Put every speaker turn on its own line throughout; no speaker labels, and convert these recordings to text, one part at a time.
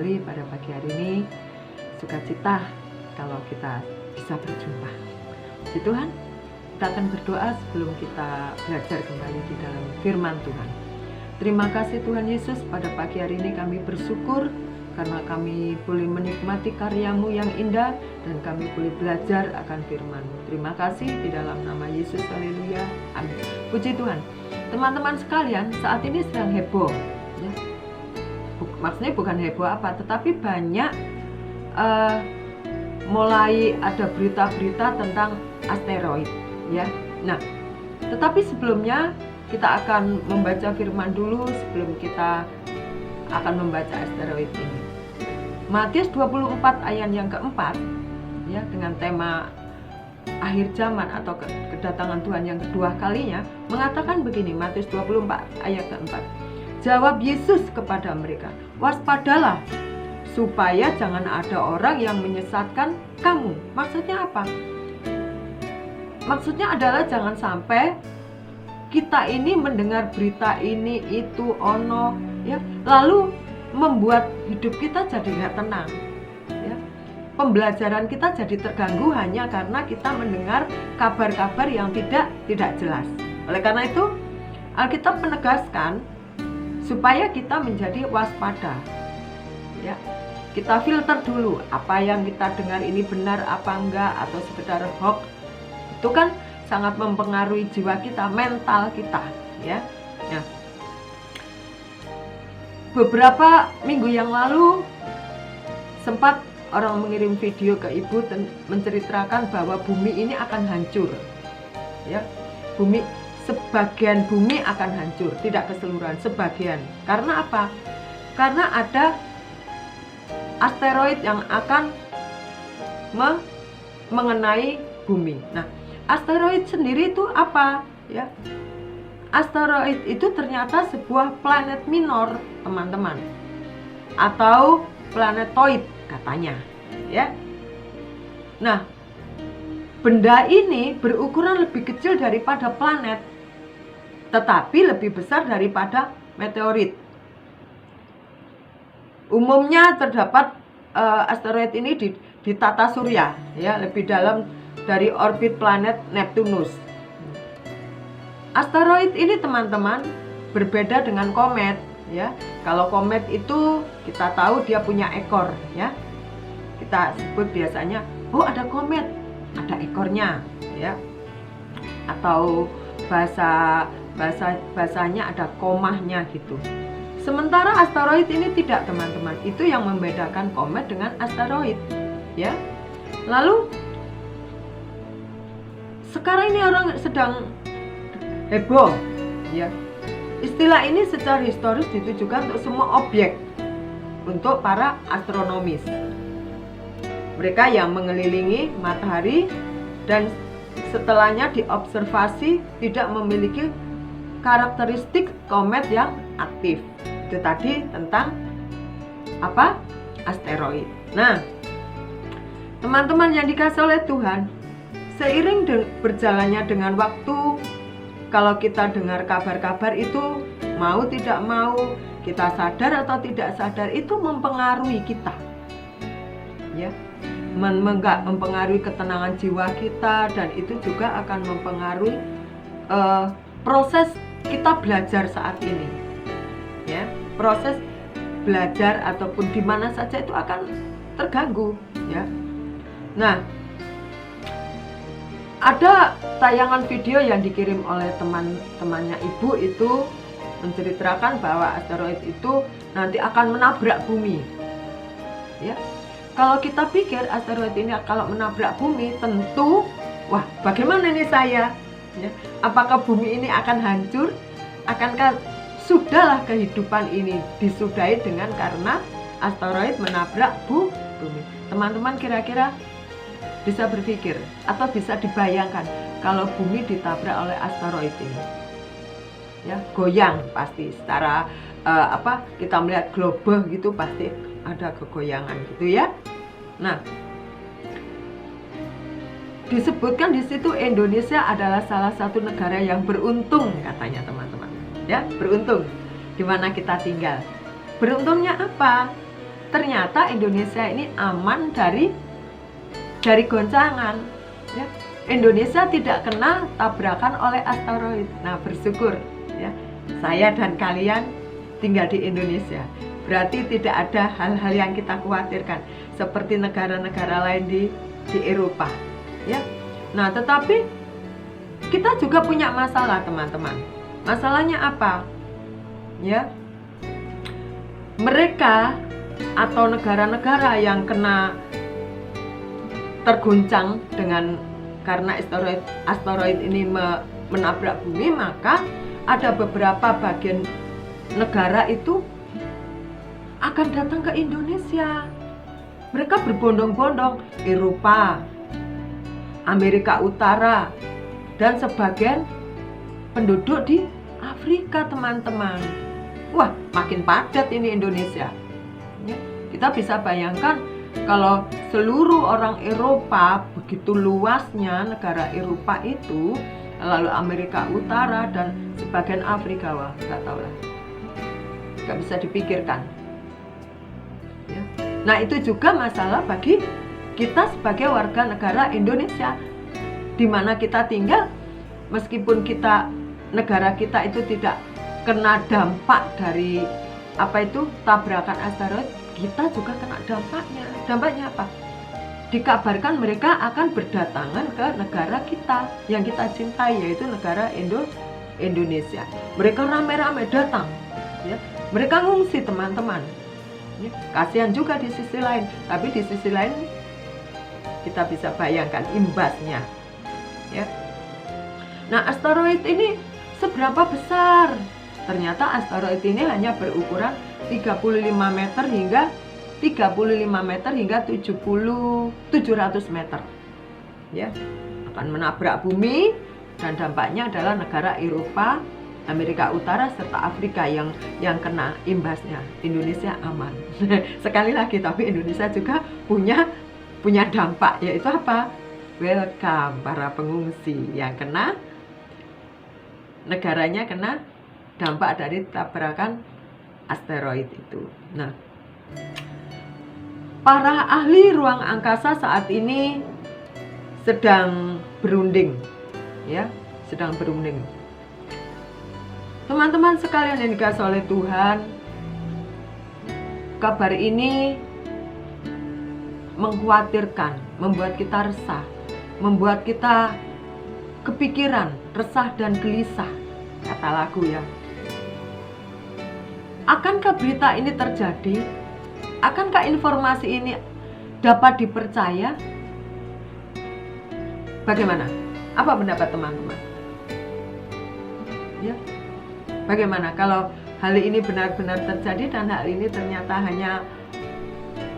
kembali pada pagi hari ini. Sukacita kalau kita bisa berjumpa. Puji Tuhan, kita akan berdoa sebelum kita belajar kembali di dalam firman Tuhan. Terima kasih Tuhan Yesus, pada pagi hari ini kami bersyukur karena kami boleh menikmati karya-Mu yang indah dan kami boleh belajar akan firman-Mu. Terima kasih di dalam nama Yesus, haleluya, amin. Puji Tuhan. Teman-teman sekalian, saat ini sedang heboh ya. Maksudnya bukan heboh apa, tetapi banyak mulai ada berita-berita tentang asteroid ya. Nah, tetapi sebelumnya kita akan membaca firman dulu sebelum kita akan membaca asteroid ini. Matius 24 ayat yang keempat ya, dengan tema akhir zaman atau kedatangan Tuhan yang kedua kalinya, mengatakan begini. Matius 24 ayat keempat. Jawab Yesus kepada mereka, waspadalah supaya jangan ada orang yang menyesatkan kamu. Maksudnya apa? Maksudnya adalah jangan sampai kita ini mendengar berita ini itu ono ya, lalu membuat hidup kita jadi nggak tenang ya. Pembelajaran kita jadi terganggu hanya karena kita mendengar kabar-kabar yang tidak jelas. Oleh karena itu Alkitab menegaskan supaya kita menjadi waspada ya. Kita filter dulu apa yang kita dengar ini benar apa enggak, atau sekedar hoax. Itu kan sangat mempengaruhi jiwa kita, mental kita ya. Nah, beberapa minggu yang lalu sempat orang mengirim video ke ibu dan menceritakan bahwa bumi ini akan hancur ya. Sebagian bumi akan hancur, tidak keseluruhan, sebagian. Karena apa? Karena ada asteroid yang akan mengenai bumi. Nah, asteroid sendiri itu apa ya? Asteroid itu ternyata sebuah planet minor, teman-teman, atau planetoid katanya ya. Nah, benda ini berukuran lebih kecil daripada planet, tetapi lebih besar daripada meteorit. Umumnya terdapat asteroid ini di tata surya ya, lebih dalam dari orbit planet Neptunus. Asteroid ini teman-teman berbeda dengan komet ya. Kalau komet itu kita tahu dia punya ekor ya. Kita sebut biasanya, oh ada komet, ada ekornya ya. Atau bahasanya ada komahnya gitu. Sementara asteroid ini tidak, teman-teman. Itu yang membedakan komet dengan asteroid ya. Lalu sekarang ini orang sedang heboh ya. Istilah ini secara historis ditujukan untuk semua objek, untuk para astronomis, mereka yang mengelilingi matahari dan setelahnya diobservasi tidak memiliki karakteristik komet yang aktif. Itu tadi tentang apa? Asteroid. Nah, teman-teman yang dikasihi oleh Tuhan, seiring berjalannya dengan waktu, kalau kita dengar kabar-kabar itu, mau tidak mau, kita sadar atau tidak sadar, itu mempengaruhi kita ya. Mempengaruhi ketenangan jiwa kita, dan itu juga akan mempengaruhi proses kita belajar saat ini ya. Proses belajar ataupun di mana saja itu akan terganggu ya. Nah, ada tayangan video yang dikirim oleh teman-temannya ibu, itu menceritakan bahwa asteroid itu nanti akan menabrak bumi ya. Kalau kita pikir asteroid ini kalau menabrak bumi, tentu wah, bagaimana nih saya ya? Apakah bumi ini akan hancur? Akankah sudahlah kehidupan ini disudahi dengan karena asteroid menabrak bumi? Teman-teman kira-kira bisa berpikir atau bisa dibayangkan kalau bumi ditabrak oleh asteroid ini ya, goyang pasti secara kita melihat global gitu, pasti ada kegoyangan gitu ya. Nah, disebutkan di situ Indonesia adalah salah satu negara yang beruntung katanya, teman-teman ya, beruntung di mana kita tinggal. Beruntungnya apa? ternyata Indonesia ini aman dari goncangan. Ya. Indonesia tidak kena tabrakan oleh asteroid. Nah, bersyukur ya. Saya dan kalian tinggal di Indonesia. Berarti tidak ada hal-hal yang kita khawatirkan seperti negara-negara lain di Eropa. Ya. Nah, tetapi kita juga punya masalah, teman-teman. Masalahnya apa? Ya. Mereka atau negara-negara yang kena terguncang karena asteroid ini menabrak bumi, maka ada beberapa bagian negara itu akan datang ke Indonesia. Mereka berbondong-bondong, Eropa, Amerika Utara, dan sebagian penduduk di Afrika, teman-teman. Wah, makin padat ini Indonesia. Ya, kita bisa bayangkan kalau seluruh orang Eropa, begitu luasnya negara Eropa itu, lalu Amerika Utara dan sebagian Afrika, wah, nggak tahu lah, nggak bisa dipikirkan. Ya. Nah, itu juga masalah bagi kita sebagai warga negara Indonesia, di mana kita tinggal, meskipun negara kita itu tidak kena dampak dari tabrakan asteroid, kita juga kena dampaknya. Dampaknya apa? Dikabarkan mereka akan berdatangan ke negara kita yang kita cintai, yaitu negara Indonesia. Mereka rame-rame datang, ya. Mereka ngungsi, teman-teman. Ya. Kasihan juga di sisi lain, tapi di sisi lain kita bisa bayangkan imbasnya. Ya. Nah, asteroid ini seberapa besar? Ternyata asteroid ini hanya berukuran 35 meter hingga 700 meter. Ya, akan menabrak bumi dan dampaknya adalah negara Eropa, Amerika Utara serta Afrika yang kena imbasnya. Indonesia aman. Sekali lagi, tapi Indonesia juga punya dampak, yaitu apa? Welcome para pengungsi yang negaranya kena dampak dari tabrakan asteroid itu. Nah, para ahli ruang angkasa saat ini sedang berunding, ya, sedang berunding. Teman-teman sekalian yang dikasihi oleh Tuhan, kabar ini mengkhawatirkan, membuat kita resah, membuat kita kepikiran, resah dan gelisah, kata lagu ya. Akankah berita ini terjadi? Akankah informasi ini dapat dipercaya? Bagaimana? Apa pendapat teman-teman? Ya. Bagaimana kalau hal ini benar-benar terjadi dan hal ini ternyata hanya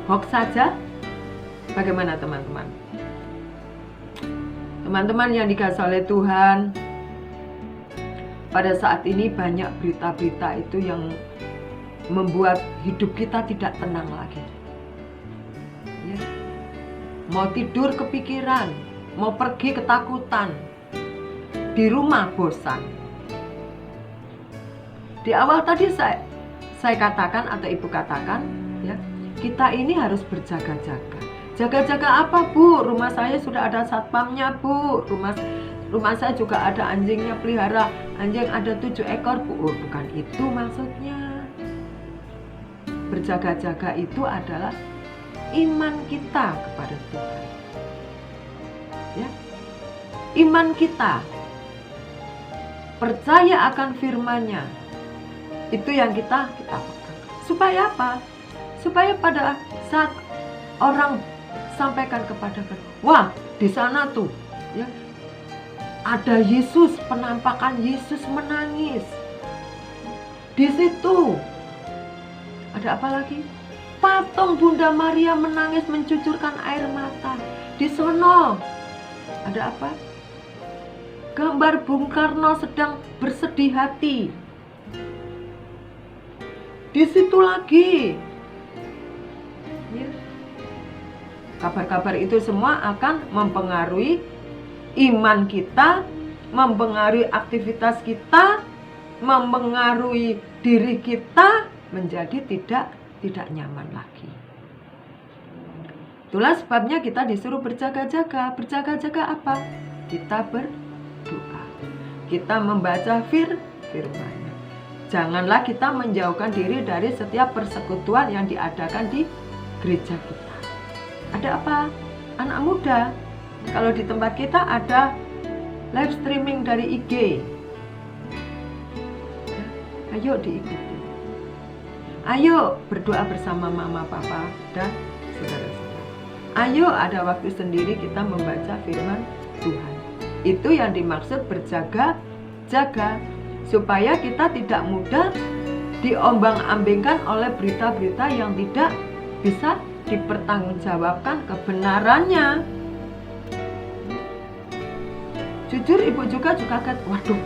hoax saja? Bagaimana teman-teman? Teman-teman yang dikasihi oleh Tuhan, pada saat ini banyak berita-berita itu yang membuat hidup kita tidak tenang lagi. Ya. Mau tidur kepikiran, mau pergi ketakutan, di rumah bosan. Di awal tadi saya katakan atau ibu katakan, ya, kita ini harus berjaga-jaga. Jaga-jaga apa, Bu? Rumah saya sudah ada satpamnya, Bu. Rumah saya juga ada anjingnya, pelihara anjing ada 7 ekor, Bu. Oh, bukan itu maksudnya. Berjaga-jaga itu adalah iman kita kepada Tuhan. Ya. Iman kita, percaya akan firman-Nya, itu yang kita pegang. Supaya apa? Supaya pada saat orang sampaikan kepada kita, wah, di sana tuh, ya, ada Yesus, penampakan Yesus menangis. Di situ ada apa lagi? Patung Bunda Maria menangis mencucurkan air mata. Di sono ada apa? Gambar Bung Karno sedang bersedih hati. Di situ lagi. Ya. Kabar-kabar itu semua akan mempengaruhi iman kita, mempengaruhi aktivitas kita, mempengaruhi diri kita menjadi tidak nyaman lagi. Itulah sebabnya kita disuruh berjaga-jaga. Berjaga-jaga apa? Kita berdoa. Kita membaca firman-nya. Janganlah kita menjauhkan diri dari setiap persekutuan yang diadakan di gereja kita. Ada apa? Anak muda. Kalau di tempat kita ada live streaming dari IG. Ayo diikuti. Ayo berdoa bersama mama, papa, dan saudara-saudara. Ayo ada waktu sendiri kita membaca firman Tuhan. Itu yang dimaksud berjaga-jaga, supaya kita tidak mudah diombang-ambingkan oleh berita-berita yang tidak bisa dipertanggungjawabkan kebenarannya. Jujur ibu juga kaget, waduh,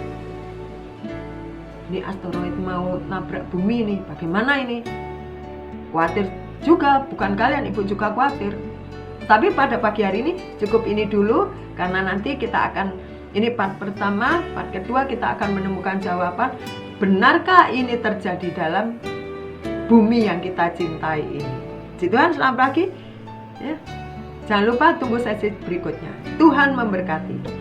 ini asteroid mau nabrak bumi nih, bagaimana ini? Khawatir juga, bukan kalian, ibu juga khawatir. Tapi pada pagi hari ini cukup ini dulu, karena nanti kita akan, ini part pertama, part kedua kita akan menemukan jawaban, benarkah ini terjadi dalam bumi yang kita cintai ini? Puji Tuhan, selamat pagi. Ya. Jangan lupa tunggu sesi berikutnya. Tuhan memberkati.